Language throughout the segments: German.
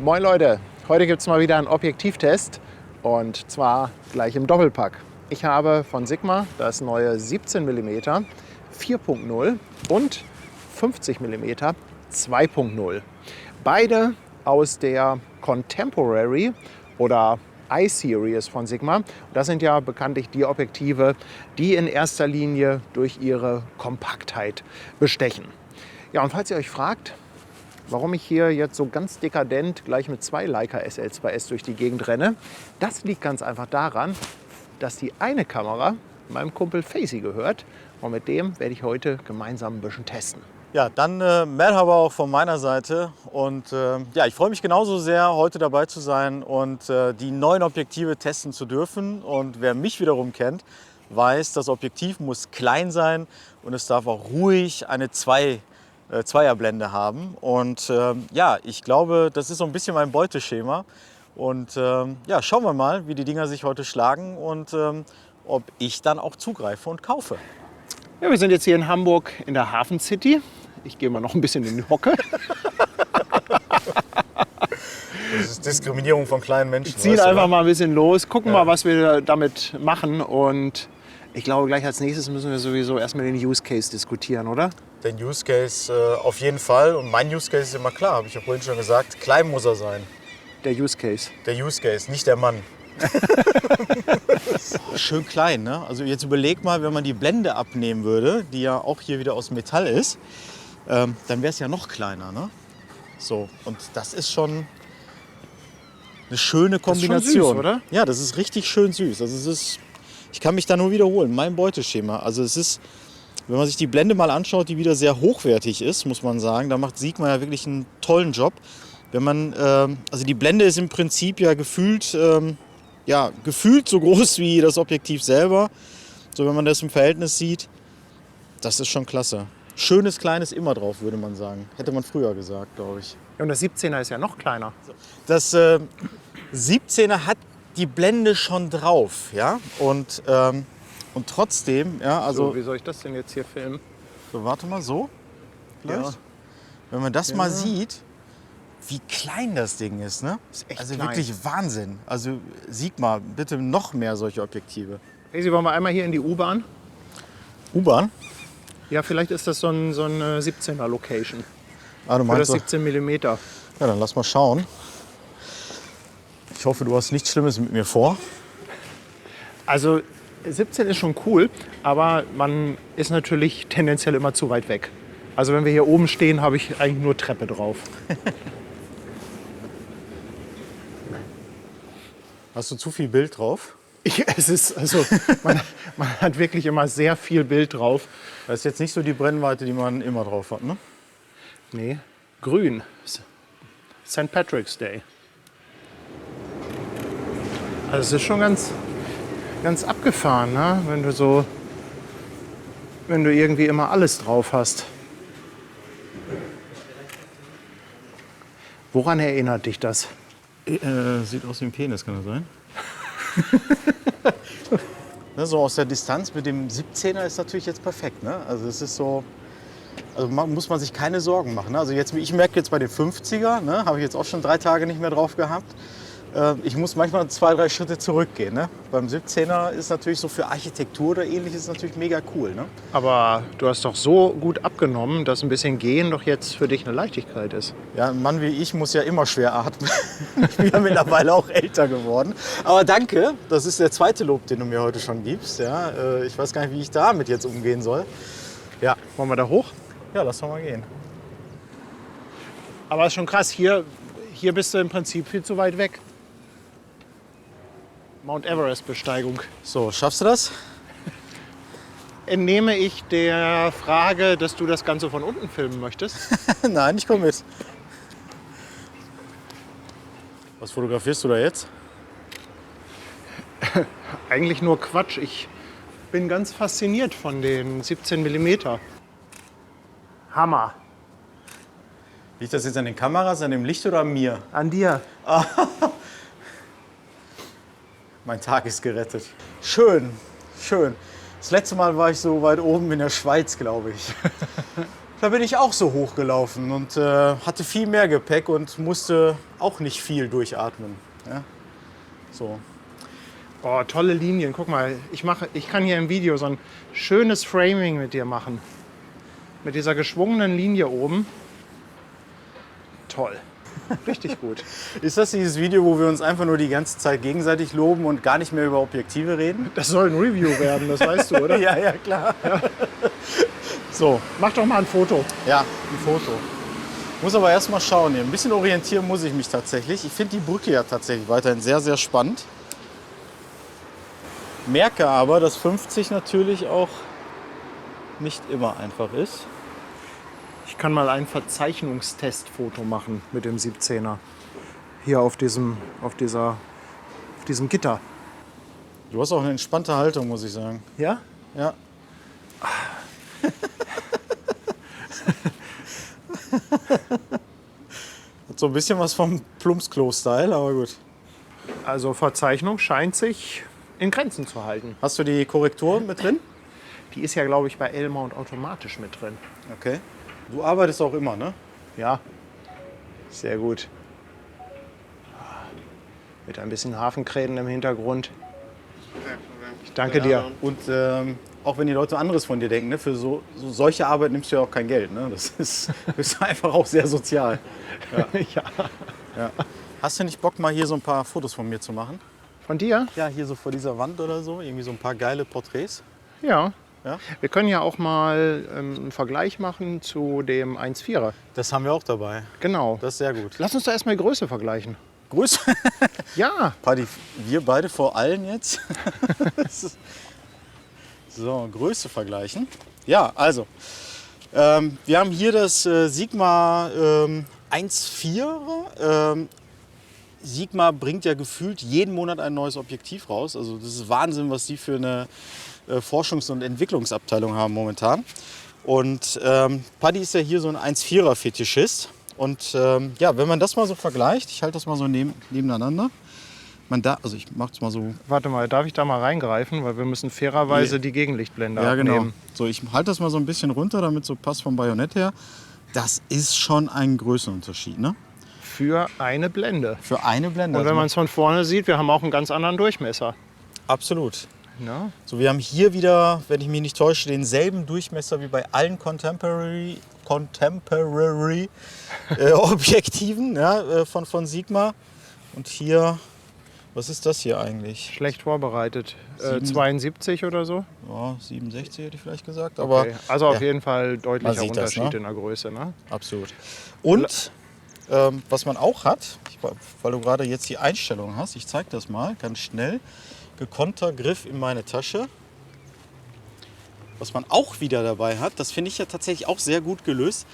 Moin Leute, heute gibt es mal wieder einen Objektivtest und zwar gleich im Doppelpack. Ich habe von Sigma das neue 17 mm 4.0 und 50 mm 2.0. Beide aus der Contemporary oder I-Series von Sigma. Das sind ja bekanntlich die Objektive, die in erster Linie durch ihre Kompaktheit bestechen. Ja, und falls ihr euch fragt, warum ich hier jetzt so ganz dekadent gleich mit zwei Leica SL2S durch die Gegend renne, das liegt ganz einfach daran, dass die eine Kamera meinem Kumpel Facey gehört und mit dem werde ich heute gemeinsam ein bisschen testen. Ja, dann Merhaba auch von meiner Seite und ja, ich freue mich genauso sehr, heute dabei zu sein und die neuen Objektive testen zu dürfen. Und wer mich wiederum kennt, weiß, das Objektiv muss klein sein und es darf auch ruhig eine Zweierblende haben. Und ja, ich glaube, das ist so ein bisschen mein Beuteschema. Und ja, schauen wir mal, wie die Dinger sich heute schlagen und ob ich dann auch zugreife und kaufe. Ja, wir sind jetzt hier in Hamburg in der Hafen City. Ich gehe mal noch ein bisschen in die Hocke. Das ist Diskriminierung von kleinen Menschen. Ziehen einfach mal ein bisschen los, gucken mal, was wir damit machen. Und ich glaube, gleich als nächstes müssen wir sowieso erstmal den Use Case diskutieren, oder? Den Use Case auf jeden Fall. Und mein Use Case ist immer klar, habe ich ja vorhin schon gesagt. Klein muss er sein. Der Use Case. Der Use Case, nicht der Mann. Schön klein, ne? Also jetzt überleg mal, wenn man die Blende abnehmen würde, die ja auch hier wieder aus Metall ist, dann wäre es ja noch kleiner, ne? So, und das ist schon eine schöne Kombination. Das ist schon süß, oder? Ja, das ist richtig schön süß. Also es ist, ich kann mich da nur wiederholen, mein Beuteschema. Also es ist, wenn man sich die Blende mal anschaut, die wieder sehr hochwertig ist, muss man sagen, da macht Sigma ja wirklich einen tollen Job. Wenn man, also die Blende ist im Prinzip ja gefühlt so groß wie das Objektiv selber. So, wenn man das im Verhältnis sieht, das ist schon klasse. Schönes, kleines immer drauf, würde man sagen. Hätte man früher gesagt, glaube ich. Ja, und das 17er ist ja noch kleiner. Das 17er hat die Blende schon drauf, ja. Und trotzdem, ja, also. So, wie soll ich das denn jetzt hier filmen? So, warte mal, so. Vielleicht. Ja. Wenn man das mal sieht, wie klein das Ding ist, ne? Ist echt also klein. wirklich Wahnsinn. Also Sigma, bitte noch mehr solche Objektive. Hey, Sie wollen wir einmal hier in die U-Bahn? U-Bahn? Ja, vielleicht ist das so ein 17er Location. Ah, du Für das meinst, 17 mm. ja, dann lass mal schauen. Ich hoffe, du hast nichts Schlimmes mit mir vor. Also 17 ist schon cool, aber man ist natürlich tendenziell immer zu weit weg. Also wenn wir hier oben stehen, habe ich eigentlich nur Treppe drauf. Hast du zu viel Bild drauf? Es ist, also, man hat wirklich immer sehr viel Bild drauf. Das ist jetzt nicht so die Brennweite, die man immer drauf hat, ne? Nee, grün. St. Patrick's Day. Also es ist schon ganz abgefahren, ne? Wenn du irgendwie immer alles drauf hast. Woran erinnert dich das? Sieht aus wie ein Penis, kann das sein? Ne, so aus der Distanz mit dem 17er ist natürlich jetzt perfekt. Ne? Also es ist so, also muss man sich keine Sorgen machen. Ne? Also jetzt, ich merke jetzt bei den 50er, ne, habe ich jetzt auch schon 3 Tage nicht mehr drauf gehabt. Ich muss manchmal 2, 3 Schritte zurückgehen. Ne? Beim 17er ist natürlich so für Architektur oder ähnliches natürlich mega cool. Ne? Aber du hast doch so gut abgenommen, dass ein bisschen Gehen doch jetzt für dich eine Leichtigkeit ist. Ja, ein Mann wie ich muss ja immer schwer atmen. Ich bin ja mittlerweile auch älter geworden. Aber danke, das ist der zweite Lob, den du mir heute schon gibst. Ja, ich weiß gar nicht, wie ich damit jetzt umgehen soll. Ja, Wollen wir da hoch? ja, lass doch mal gehen. Aber es ist schon krass, hier bist du im Prinzip viel zu weit weg. Mount Everest-Besteigung. So, schaffst du das? Entnehme ich der Frage, dass du das Ganze von unten filmen möchtest? Nein, ich komme mit. Was fotografierst du da jetzt? Eigentlich nur Quatsch. Ich bin ganz fasziniert von den 17 mm. Hammer. Liegt das jetzt an den Kameras, an dem Licht oder an mir? An dir. Mein Tag ist gerettet. Schön, schön. Das letzte Mal war ich so weit oben in der Schweiz, glaube ich. Da bin ich auch so hochgelaufen und hatte viel mehr Gepäck und musste auch nicht viel durchatmen. Ja? So. Oh, tolle Linien. Guck mal, ich kann hier im Video so ein schönes Framing mit dir machen. Mit dieser geschwungenen Linie oben. Toll. Richtig gut. Ist das dieses Video, wo wir uns einfach nur die ganze Zeit gegenseitig loben und gar nicht mehr über Objektive reden? Das soll ein Review werden, das weißt du, oder? Ja, ja, klar. Ja. So, Mach doch mal ein Foto. ja, ein Foto. Muss aber erst mal schauen hier. Ein bisschen orientieren muss ich mich tatsächlich. Ich finde die Brücke ja tatsächlich weiterhin sehr, sehr spannend. Merke aber, dass 50 natürlich auch nicht immer einfach ist. Ich kann mal ein Verzeichnungstestfoto machen mit dem 17er. Hier auf diesem Gitter. Du hast auch eine entspannte Haltung, muss ich sagen. Ja? Ja. Hat so ein bisschen was vom Plumpsklo-Style, aber gut. Also Verzeichnung scheint sich in Grenzen zu halten. Hast du die Korrektur mit drin? Die ist ja, glaube ich, bei L-Mount automatisch mit drin. Okay. Du arbeitest auch immer, ne? Ja, sehr gut. Mit ein bisschen Hafenkrähen im Hintergrund. Ich danke dir. Und auch wenn die Leute anderes von dir denken, ne? Für solche Arbeit nimmst du ja auch kein Geld. Ne? Das ist einfach auch sehr sozial. Ja. Ja. Ja. Hast du nicht Bock, mal hier so ein paar Fotos von mir zu machen? Von dir? Ja, hier so vor dieser Wand oder so. Irgendwie so ein paar geile Porträts. Ja. Ja? Wir können ja auch mal einen Vergleich machen zu dem 1,4er. Das haben wir auch dabei. Genau. Das ist sehr gut. Lass uns da erstmal die Größe vergleichen. Grüß. Ja. Paddy, wir beide vor allen jetzt. So, Größe vergleichen. Ja, also, wir haben hier das Sigma 1,4er. Sigma bringt ja gefühlt jeden Monat ein neues Objektiv raus. Also das ist Wahnsinn, was die für eine Forschungs- und Entwicklungsabteilung haben momentan. Und Paddy ist ja hier so ein 1,4er Fetischist. Und ja, wenn man das mal so vergleicht, ich halte das mal so nebeneinander. Also ich mache es mal so. Warte mal, darf ich da mal reingreifen? Weil wir müssen fairerweise die Gegenlichtblende Ja, genau. abnehmen. So, ich halte das mal so ein bisschen runter, damit so passt vom Bajonett her. Das ist schon ein Größenunterschied, ne? Für eine Blende. Für eine Blende. Und wenn man es von vorne sieht, wir haben auch einen ganz anderen Durchmesser. Absolut. Ja. So, wir haben hier wieder, wenn ich mich nicht täusche, denselben Durchmesser wie bei allen Contemporary Objektiven, ja, von Sigma. Und hier, was ist das hier eigentlich? Schlecht vorbereitet. 72 oder so. Ja, 67 hätte ich vielleicht gesagt. Aber Okay. Also auf ja, jeden Fall deutlicher man sieht das, Unterschied ne? in der Größe. Ne? absolut. Und was man auch hat, weil du gerade jetzt die Einstellung hast, ich zeige das mal ganz schnell, gekonnter Griff in meine Tasche. Was man auch wieder dabei hat, das finde ich ja tatsächlich auch sehr gut gelöst,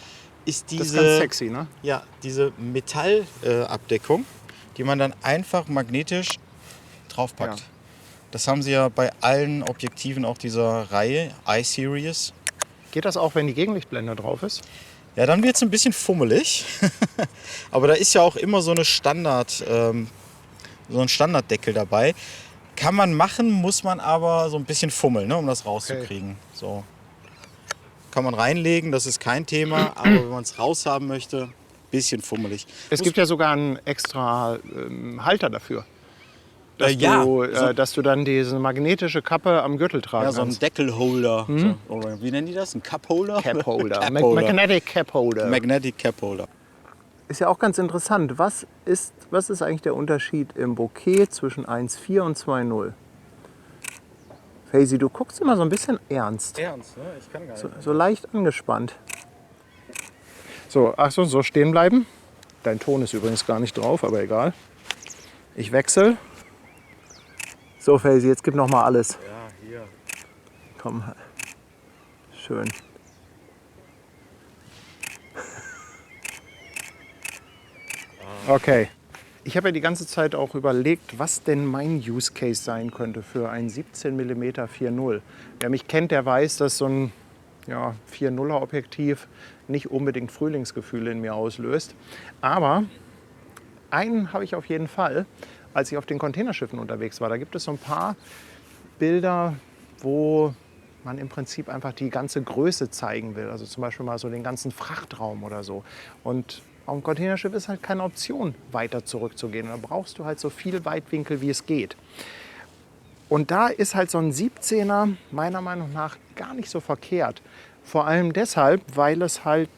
ist Das ist diese, ganz sexy, ne? ja, diese Metallabdeckung, die man dann einfach magnetisch draufpackt. Ja. Das haben sie ja bei allen Objektiven auch dieser Reihe, I-Series. Geht das auch, wenn die Gegenlichtblende drauf ist? Ja, dann wird es ein bisschen fummelig. Aber da ist ja auch immer so ein Standarddeckel dabei. Kann man machen, muss man aber so ein bisschen fummeln, ne, um das rauszukriegen. So. Kann man reinlegen, das ist kein Thema. Aber wenn man es raushaben möchte, bisschen fummelig. Es gibt ja sogar einen extra Halter dafür. Dass, dass du dann diese magnetische Kappe am Gürtel tragen Ja, so ein kannst. Deckelholder. So, oder wie nennen die das? Ein Cup-Holder? Cap Holder. Cap Holder. Magnetic Cap Holder. Magnetic Cap-Holder. Ist ja auch ganz interessant. Was ist eigentlich der Unterschied im Bokeh zwischen 1,4 und 2,0? Faisy, du guckst immer so ein bisschen ernst. Ernst, ne? Ich kann gar nicht. So leicht angespannt. So, Achtung, so stehen bleiben. Dein Ton ist übrigens gar nicht drauf, aber egal. Ich wechsle. So, Faisy, jetzt gib noch mal alles. Ja, hier. Komm. Schön. Okay. Ich habe ja die ganze Zeit auch überlegt, was denn mein Use Case sein könnte für ein 17 mm 4.0. Wer mich kennt, der weiß, dass so ein 4.0er Objektiv nicht unbedingt Frühlingsgefühle in mir auslöst. Aber einen habe ich auf jeden Fall, als ich auf den Containerschiffen unterwegs war. Da gibt es so ein paar Bilder, wo man im Prinzip einfach die ganze Größe zeigen will. Also zum Beispiel mal so den ganzen Frachtraum oder so. Und auf dem Containerschiff ist halt keine Option, weiter zurückzugehen. Da brauchst du halt so viel Weitwinkel, wie es geht. Und da ist halt so ein 17er meiner Meinung nach gar nicht so verkehrt. Vor allem deshalb, weil es halt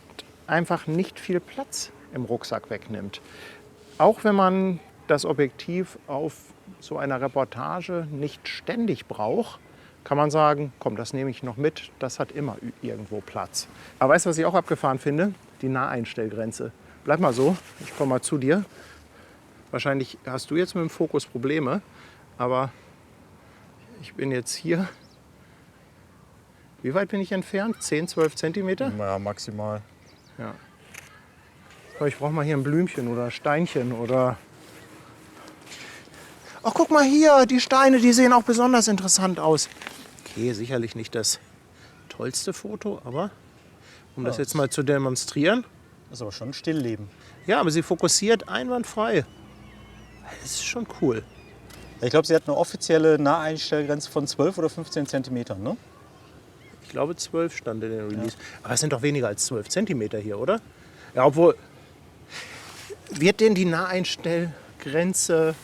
einfach nicht viel Platz im Rucksack wegnimmt. Auch wenn man das Objektiv auf so einer Reportage nicht ständig braucht, kann man sagen, komm, das nehme ich noch mit, das hat immer irgendwo Platz. Aber weißt du, was ich auch abgefahren finde? Die Naheinstellgrenze. Bleib mal so, ich komme mal zu dir. Wahrscheinlich hast du jetzt mit dem Fokus Probleme, aber ich bin jetzt hier. Wie weit bin ich entfernt? 10, 12 Zentimeter? Ja, maximal. Ja. Aber ich brauche mal hier ein Blümchen oder Steinchen oder... Ach, guck mal hier, die Steine, die sehen auch besonders interessant aus. Okay, sicherlich nicht das tollste Foto, aber um das jetzt mal zu demonstrieren. Das ist aber schon ein Stillleben. Ja, aber sie fokussiert einwandfrei. Das ist schon cool. Ich glaube, sie hat eine offizielle Naheinstellgrenze von 12 oder 15 Zentimetern, ne? Ich glaube 12 stand in der Release. Ja. Aber es sind doch weniger als 12 Zentimeter hier, oder? Ja, obwohl... Wird denn die Naheinstellgrenze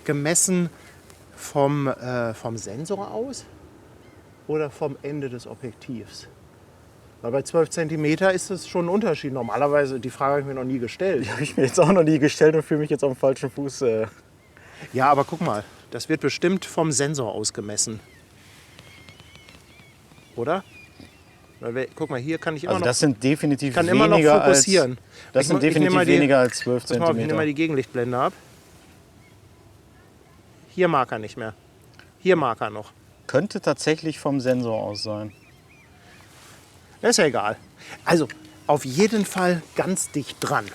gemessen vom Sensor aus oder vom Ende des Objektivs? Weil bei 12 Zentimeter ist das schon ein Unterschied. Normalerweise, die Frage habe ich mir noch nie gestellt. Die habe ich mir jetzt auch noch nie gestellt und fühle mich jetzt auf dem falschen Fuß. Ja, aber guck mal, das wird bestimmt vom Sensor ausgemessen. Oder? Weil, guck mal, hier kann ich immer also das sind definitiv kann immer noch weniger fokussieren. Das sind definitiv weniger als 12 Ich nehme Zentimeter. mal die Gegenlichtblende ab. Hier mag er nicht mehr. Hier mag er noch. Könnte tatsächlich vom Sensor aus sein. Das ist ja egal. Also, auf jeden Fall ganz dicht dran.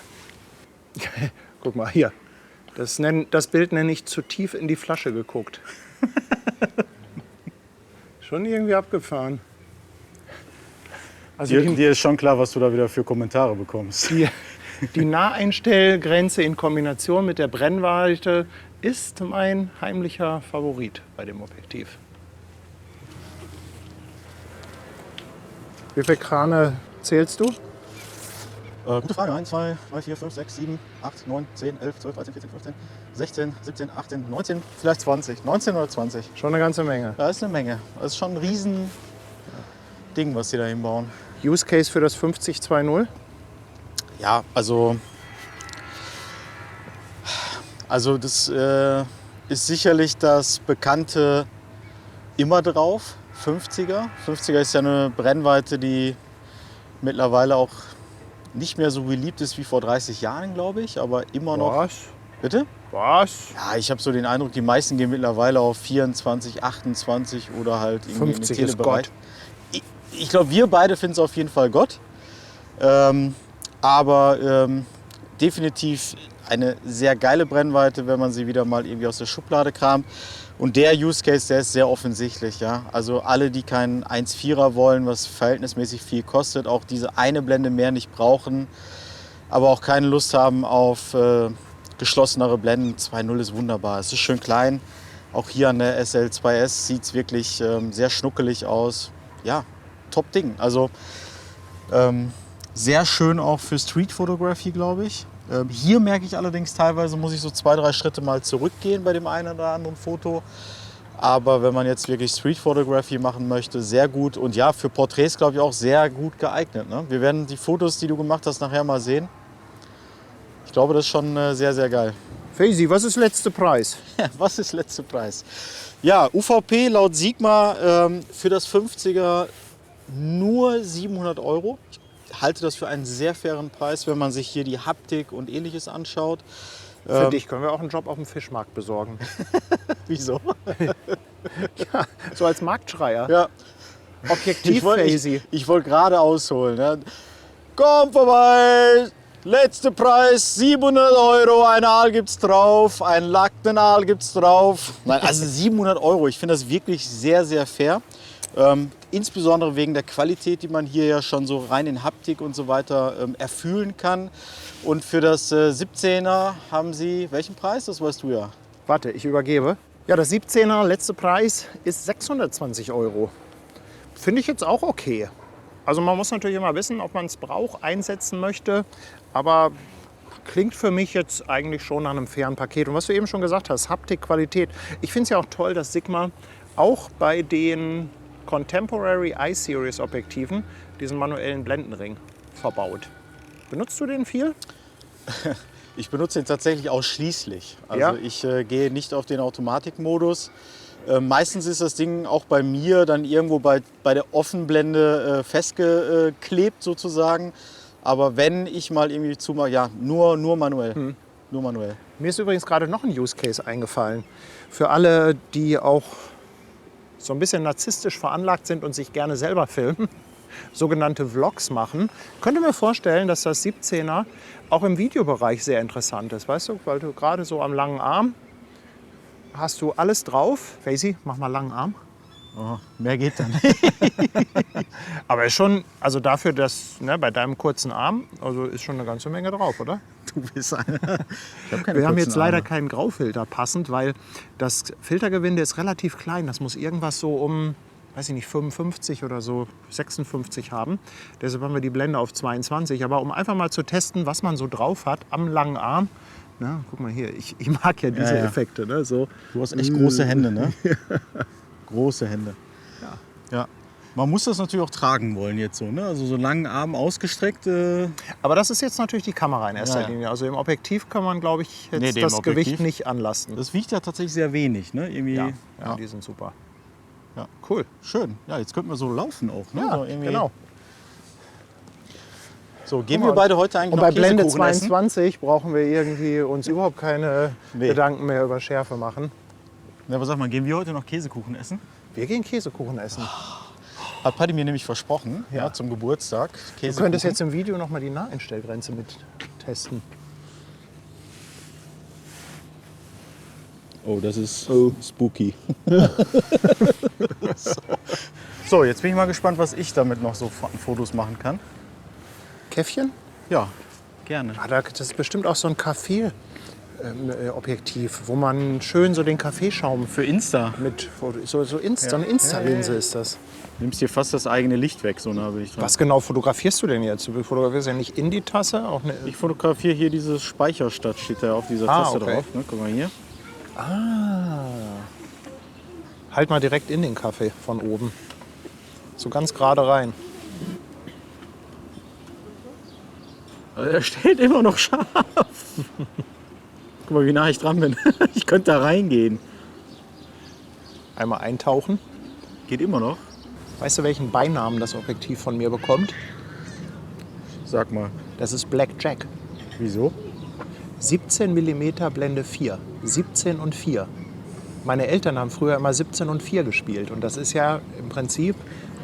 Guck mal, hier. Das Bild nenne ich zu tief in die Flasche geguckt. Schon irgendwie abgefahren. Also Dir ist schon klar, was du da wieder für Kommentare bekommst. Die Naheinstellgrenze in Kombination mit der Brennweite ist mein heimlicher Favorit bei dem Objektiv. Wie viele Krane zählst du? Gute Frage. 1, 2, 3, 4, 5, 6, 7, 8, 9, 10, 11, 12, 13, 14, 15, 16, 17, 18, 19, vielleicht 20. 19 oder 20. Schon eine ganze Menge. Da ist eine Menge. Das ist schon ein riesen Ding, was sie da hinbauen. Use Case für das 50-2.0? Ja, also das ist sicherlich das bekannte immer drauf, 50er. 50er ist ja eine Brennweite, die mittlerweile auch nicht mehr so beliebt ist wie vor 30 Jahren, glaube ich, aber immer noch. Was? Bitte? Was? Ja, ich habe so den Eindruck, die meisten gehen mittlerweile auf 24, 28 oder halt irgendwie 50 im ist Telebereich. Gott. Ich glaube, wir beide finden es auf jeden Fall Gott. Aber definitiv eine sehr geile Brennweite, wenn man sie wieder mal irgendwie aus der Schublade kramt. Und der Use Case, der ist sehr offensichtlich. Ja? Also alle, die keinen 1.4er wollen, was verhältnismäßig viel kostet, auch diese eine Blende mehr nicht brauchen, aber auch keine Lust haben auf geschlossenere Blenden. 2.0 ist wunderbar. Es ist schön klein. Auch hier an der SL2S sieht es wirklich sehr schnuckelig aus. Ja, top Ding. Also sehr schön auch für Street Photography, glaube ich. Hier merke ich allerdings teilweise, muss ich so 2, 3 Schritte mal zurückgehen bei dem einen oder anderen Foto. Aber wenn man jetzt wirklich Street Photography machen möchte, sehr gut. Und ja, für Porträts, glaube ich, auch sehr gut geeignet. Ne? Wir werden die Fotos, die du gemacht hast, nachher mal sehen. Ich glaube, das ist schon sehr, sehr geil. Faisy, was ist letzter Preis? Was ist letzter Preis? Ja, UVP laut Sigma für das 50er nur 700 €. Ich halte das für einen sehr fairen Preis, wenn man sich hier die Haptik und Ähnliches anschaut. Für dich können wir auch einen Job auf dem Fischmarkt besorgen. Wieso? Ja, so als Marktschreier. Ja. Objektiv Faisy. Ich wollte gerade ausholen. Ja. Komm vorbei! Letzter Preis, 700 €, ein Aal gibt's drauf, ein Lackten Aal gibt's drauf. Nein, also 700 €, ich finde das wirklich sehr, sehr fair. Insbesondere wegen der Qualität, die man hier ja schon so rein in Haptik und so weiter erfühlen kann. Und für das 17er haben Sie welchen Preis? Das weißt du ja. Warte, ich übergebe. Ja, das 17er letzte Preis ist 620 €. Finde ich jetzt auch okay. Also man muss natürlich immer wissen, ob man es braucht, einsetzen möchte. Aber klingt für mich jetzt eigentlich schon nach einem fairen Paket. Und was du eben schon gesagt hast, Haptik, Qualität. Ich finde es ja auch toll, dass Sigma auch bei den Contemporary I-Series Objektiven diesen manuellen Blendenring verbaut. Benutzt du den viel? Ich benutze den tatsächlich ausschließlich. Also Ja? ich gehe nicht auf den Automatikmodus. Meistens ist das Ding auch bei mir dann irgendwo bei der Offenblende festgeklebt sozusagen. Aber wenn ich mal irgendwie zumache, ja, nur manuell. Nur manuell. Mir ist übrigens gerade noch ein Use Case eingefallen. Für alle, die auch so ein bisschen narzisstisch veranlagt sind und sich gerne selber filmen, sogenannte Vlogs machen, könnte mir vorstellen, dass das 17er auch im Videobereich sehr interessant ist. Weißt du, weil du gerade so am langen Arm hast du alles drauf. Casey, mach mal langen Arm. Oh, mehr geht dann. Aber ist schon, also dafür, dass bei deinem kurzen Arm, also ist schon eine ganze Menge drauf, oder? Du bist einer. Wir haben jetzt leider keinen Graufilter passend, weil das Filtergewinde ist relativ klein. Das muss irgendwas so um, weiß ich nicht, 55 oder so, 56 haben. Deshalb haben wir die Blende auf 22. Aber um einfach mal zu testen, was man so drauf hat am langen Arm. Na, guck mal hier, ich mag ja diese Effekte. Ne? So. Du hast echt große Hände, ne? Große Hände. Ja. Man muss das natürlich auch tragen wollen jetzt so, ne? Also so langen Arm ausgestreckt. Aber das ist jetzt natürlich die Kamera in erster Linie. Also im Objektiv kann man, glaube ich, jetzt das Gewicht nicht anlasten. Das wiegt ja tatsächlich sehr wenig, ne? Irgendwie, ja, die sind super. Ja. Cool. Schön. Ja, jetzt könnten wir so laufen auch, ne? Ja, so irgendwie. genau. So, gehen wir beide heute eigentlich Und noch bei Blende Käsekuchen essen? 22 brauchen wir irgendwie uns überhaupt keine Gedanken mehr über Schärfe machen. Ja, aber sag mal, gehen wir heute noch Käsekuchen essen? Wir gehen Käsekuchen essen. Hat Paddy mir nämlich versprochen, zum Geburtstag. Du könntest jetzt im Video noch mal die Naheinstellgrenze mit testen. Oh, das ist spooky. So, jetzt bin ich mal gespannt, was ich damit noch so an Fotos machen kann. Käffchen? Ja, gerne. Das ist bestimmt auch so ein Kaffee-Objektiv, wo man schön so den Kaffeeschaum Für Insta. mit so eine Insta-Linse ist das. Nimmst dir fast das eigene Licht weg, so nah bin ich dran. Was genau fotografierst du denn jetzt? Du fotografierst ja nicht in die Tasse? Auch eine Ich fotografiere hier dieses Speicherstadt, steht da auf dieser Taste drauf. Ne? Guck mal hier. Halt mal direkt in den Kaffee von oben. So ganz gerade rein. Also er steht immer noch scharf. Guck mal, wie nah ich dran bin. Ich könnte da reingehen. Einmal eintauchen. Geht immer noch. Weißt du, welchen Beinamen das Objektiv von mir bekommt? Sag mal. Das ist Black Jack. Wieso? 17 mm Blende 4. 17 und 4. Meine Eltern haben früher immer 17 und 4 gespielt. Und das ist ja im Prinzip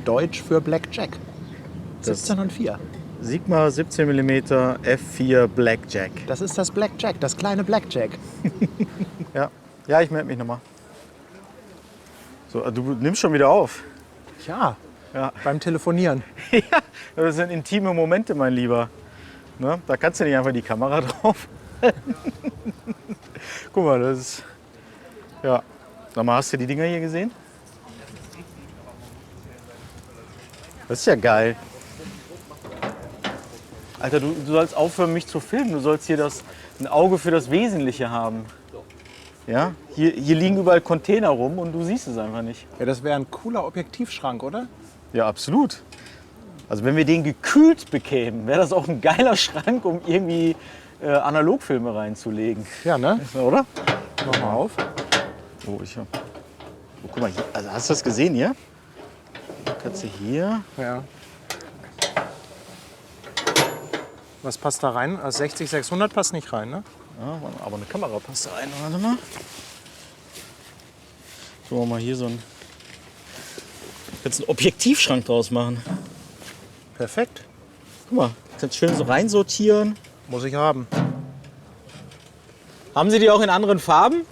Deutsch für Black Jack. 17 und 4. Sigma 17 mm F4 Blackjack. Das ist das Black Jack, das kleine Black Jack. Ja, ich melde mich nochmal. So, du nimmst schon wieder auf. Ja, Ja. beim Telefonieren. Ja, das sind intime Momente, mein Lieber. Ne? Da kannst du nicht einfach die Kamera drauf. Guck mal, das ist. Ja. Sag mal, hast du die Dinger hier gesehen? Das ist ja geil. Alter, du sollst aufhören, mich zu filmen. Du sollst hier ein Auge für das Wesentliche haben. Ja? Hier liegen überall Container rum und du siehst es einfach nicht. Ja, das wäre ein cooler Objektivschrank, oder? Ja, absolut. Also wenn wir den gekühlt bekämen, wäre das auch ein geiler Schrank, um irgendwie Analogfilme reinzulegen. Ja, ne? Oder? Mach mal auf. Oh, guck mal, hier. Also hast du das gesehen hier? Kannst du hier? Ja. Was passt da rein? Also 60-600 passt nicht rein, ne? Ja, aber eine Kamera passt da rein. Warte mal. So, mal hier so einen Objektivschrank draus machen. Perfekt. Guck mal, kannst schön so reinsortieren. Muss ich haben. Haben Sie die auch in anderen Farben?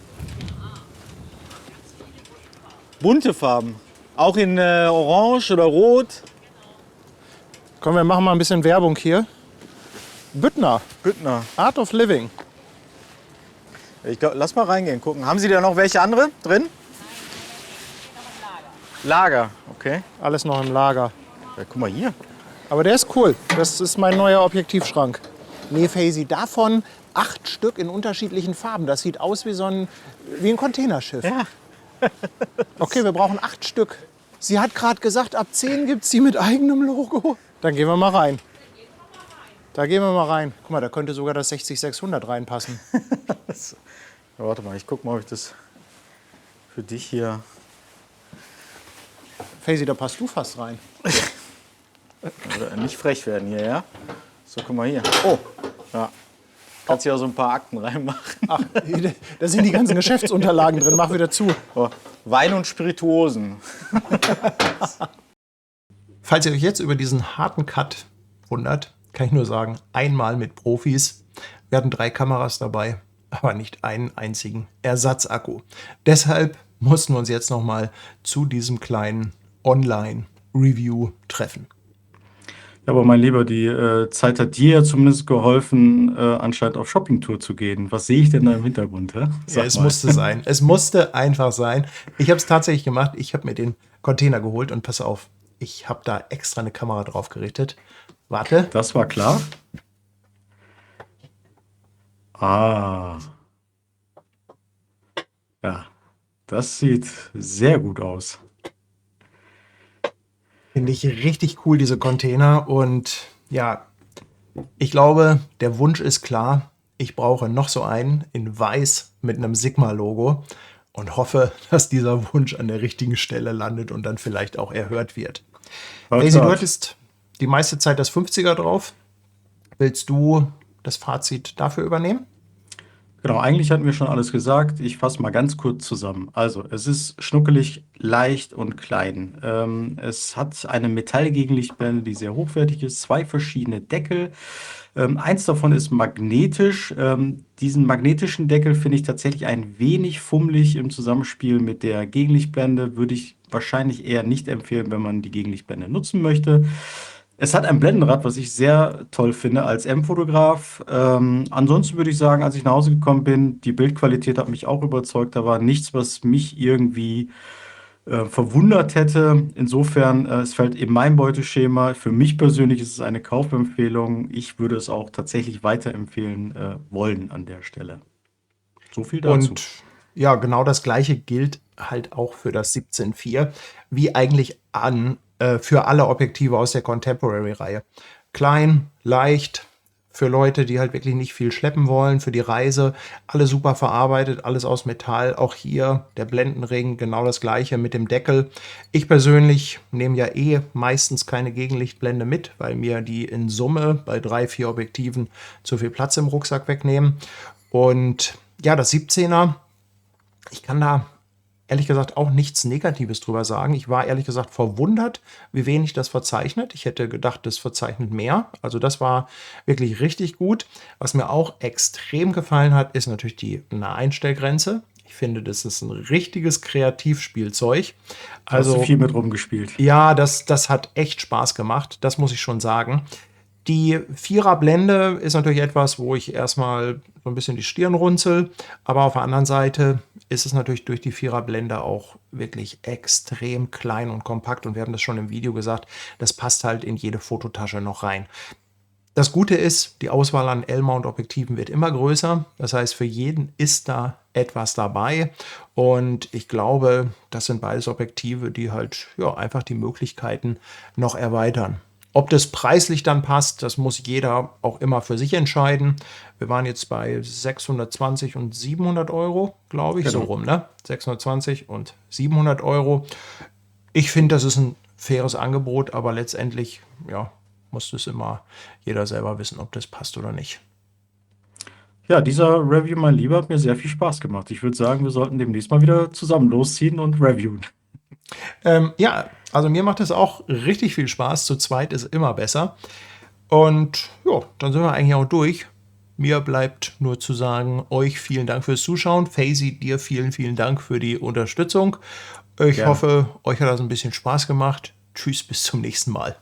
Bunte Farben. Auch in Orange oder Rot. Komm, wir machen mal ein bisschen Werbung hier. Büttner, Büttner. Art of Living. Ich glaub, lass mal reingehen, gucken. Haben Sie da noch welche andere drin? Lager, okay. Okay. Alles noch im Lager. Ja, guck mal hier. Aber der ist cool. Das ist mein neuer Objektivschrank. Nee, Faisy, davon 8 Stück in unterschiedlichen Farben. Das sieht aus wie wie ein Containerschiff. Ja. Okay, wir brauchen 8 Stück. Sie hat gerade gesagt, ab 10 gibt es die mit eigenem Logo. Dann gehen wir mal rein. Da gehen wir mal rein. Guck mal, da könnte sogar das 60-600 reinpassen. Ja, warte mal, ich guck mal, ob ich das für dich hier... Faisy, da passt du fast rein. Oder nicht frech werden hier, ja? So, guck mal hier. Oh, ja. Kannst hier auch so ein paar Akten reinmachen. Ach, da sind die ganzen Geschäftsunterlagen drin. Mach wieder zu. Oh, Wein und Spirituosen. Falls ihr euch jetzt über diesen harten Cut wundert, kann ich nur sagen, einmal mit Profis. Wir hatten 3 Kameras dabei, aber nicht einen einzigen Ersatzakku. Deshalb mussten wir uns jetzt noch mal zu diesem kleinen Online-Review treffen. Ja, aber mein Lieber, die Zeit hat dir ja zumindest geholfen, anscheinend auf Shoppingtour zu gehen. Was sehe ich denn da im Hintergrund? Hä? Ja, es musste sein. Es musste einfach sein. Ich habe es tatsächlich gemacht. Ich habe mir den Container geholt und pass auf, ich habe da extra eine Kamera drauf gerichtet. Warte. Das war klar. Ah. Ja, das sieht sehr gut aus. Finde ich richtig cool, diese Container. Und ja, ich glaube, der Wunsch ist klar. Ich brauche noch so einen in weiß mit einem Sigma-Logo und hoffe, dass dieser Wunsch an der richtigen Stelle landet und dann vielleicht auch erhört wird. Faisy, du hattest die meiste Zeit das 50er drauf. Willst du das Fazit dafür übernehmen? Genau, eigentlich hatten wir schon alles gesagt. Ich fasse mal ganz kurz zusammen. Also, es ist schnuckelig, leicht und klein. Es hat eine Metallgegenlichtblende, die sehr hochwertig ist, 2 verschiedene Deckel. Eins davon ist magnetisch. Diesen magnetischen Deckel finde ich tatsächlich ein wenig fummelig im Zusammenspiel mit der Gegenlichtblende. Würde ich wahrscheinlich eher nicht empfehlen, wenn man die Gegenlichtblende nutzen möchte. Es hat ein Blendenrad, was ich sehr toll finde als M-Fotograf. Ansonsten würde ich sagen, als ich nach Hause gekommen bin, die Bildqualität hat mich auch überzeugt. Da war nichts, was mich irgendwie verwundert hätte. Insofern, es fällt in mein Beuteschema. Für mich persönlich ist es eine Kaufempfehlung. Ich würde es auch tatsächlich weiterempfehlen wollen an der Stelle. So viel dazu. Und ja, genau das Gleiche gilt halt auch für das 17.4, wie eigentlich für alle Objektive aus der Contemporary-Reihe. Klein, leicht, für Leute, die halt wirklich nicht viel schleppen wollen, für die Reise, alle super verarbeitet, alles aus Metall. Auch hier der Blendenring, genau das Gleiche mit dem Deckel. Ich persönlich nehme ja meistens keine Gegenlichtblende mit, weil mir die in Summe bei 3, 4 Objektiven zu viel Platz im Rucksack wegnehmen. Und ja, das 17er, ich kann da ehrlich gesagt auch nichts Negatives drüber sagen. Ich war ehrlich gesagt verwundert, wie wenig das verzeichnet. Ich hätte gedacht, das verzeichnet mehr. Also das war wirklich richtig gut. Was mir auch extrem gefallen hat, ist natürlich die Naheinstellgrenze. Ich finde, das ist ein richtiges Kreativspielzeug. Also hast du viel mit rumgespielt. Ja, das hat echt Spaß gemacht. Das muss ich schon sagen. Die 4er Blende ist natürlich etwas, wo ich erstmal so ein bisschen die Stirn runzel. Aber auf der anderen Seite ist es natürlich durch die 4er Blende auch wirklich extrem klein und kompakt. Und wir haben das schon im Video gesagt, das passt halt in jede Fototasche noch rein. Das Gute ist, die Auswahl an L-Mount-Objektiven wird immer größer. Das heißt, für jeden ist da etwas dabei. Und ich glaube, das sind beides Objektive, die halt einfach die Möglichkeiten noch erweitern. Ob das preislich dann passt, das muss jeder auch immer für sich entscheiden. Wir waren jetzt bei 620 und 700 Euro, glaube ich, genau. So rum, ne? 620 und 700 Euro. Ich finde, das ist ein faires Angebot, aber letztendlich, muss das immer jeder selber wissen, ob das passt oder nicht. Ja, dieser Review, mein Lieber, hat mir sehr viel Spaß gemacht. Ich würde sagen, wir sollten demnächst mal wieder zusammen losziehen und reviewen. Also mir macht es auch richtig viel Spaß. Zu zweit ist immer besser. Und dann sind wir eigentlich auch durch. Mir bleibt nur zu sagen, euch vielen Dank fürs Zuschauen. Faisy, dir vielen, vielen Dank für die Unterstützung. Ich hoffe, euch hat das ein bisschen Spaß gemacht. Tschüss, bis zum nächsten Mal.